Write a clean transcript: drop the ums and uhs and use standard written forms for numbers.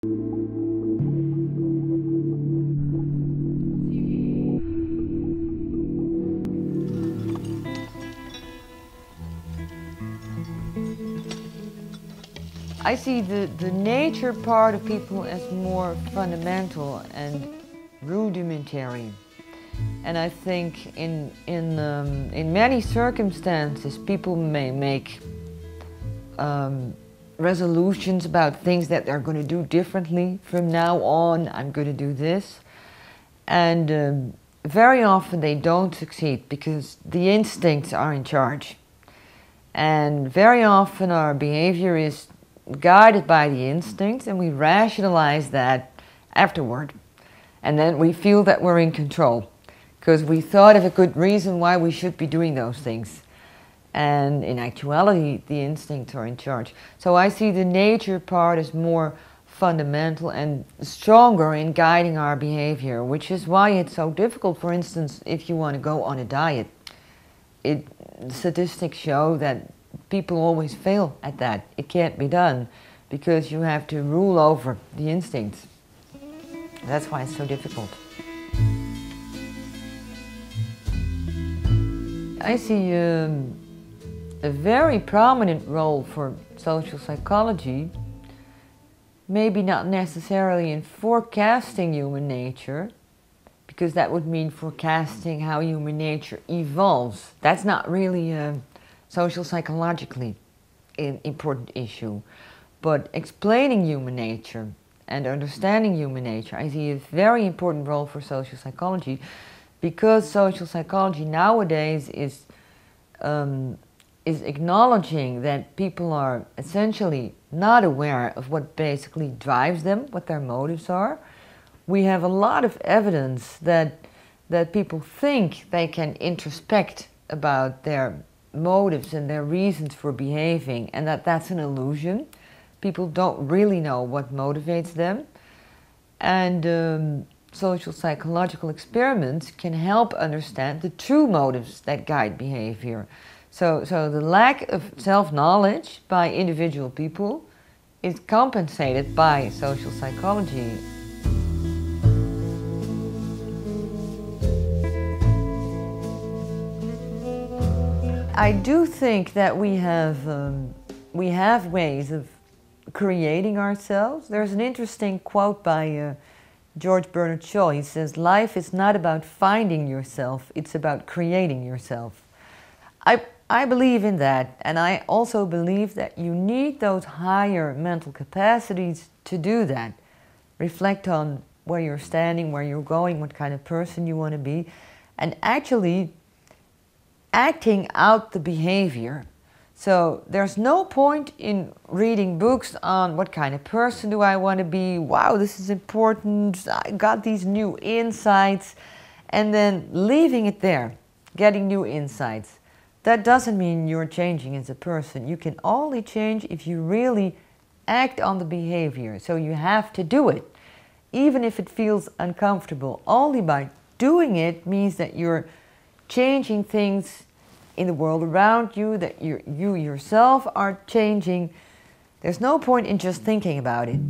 I see the nature part of people as more fundamental and rudimentary. And I think in many circumstances people may make resolutions about things that they're going to do differently. From now on, I'm going to do this. And very often they don't succeed because the instincts are in charge. And very often our behavior is guided by the instincts, and we rationalize that afterward. And then we feel that we're in control because we thought of a good reason why we should be doing those things. And in actuality, the instincts are in charge. So I see the nature part as more fundamental and stronger in guiding our behavior, which is why it's so difficult. For instance, if you want to go on a diet, statistics show that people always fail at that. It can't be done because you have to rule over the instincts. That's why it's so difficult. I see a very prominent role for social psychology, maybe not necessarily in forecasting human nature, because that would mean forecasting how human nature evolves. That's not really social psychologically an important issue, but explaining human nature and understanding human nature, I see a very important role for social psychology, because social psychology nowadays is acknowledging that people are essentially not aware of what basically drives them, what their motives are. We have a lot of evidence that people think they can introspect about their motives and their reasons for behaving, and that's an illusion. People don't really know what motivates them. And social psychological experiments can help understand the true motives that guide behavior. So the lack of self-knowledge by individual people is compensated by social psychology. I do think that we have ways of creating ourselves. There's an interesting quote by George Bernard Shaw. He says, "Life is not about finding yourself, it's about creating yourself." I believe in that, and I also believe that you need those higher mental capacities to do that. Reflect on where you're standing, where you're going, what kind of person you want to be, and actually acting out the behavior. So there's no point in reading books on what kind of person do I want to be, wow, this is important, I got these new insights, and then leaving it there, getting new insights. That doesn't mean you're changing as a person. You can only change if you really act on the behavior. So you have to do it, even if it feels uncomfortable. Only by doing it means that you're changing things in the world around you, that you yourself are changing. There's no point in just thinking about it.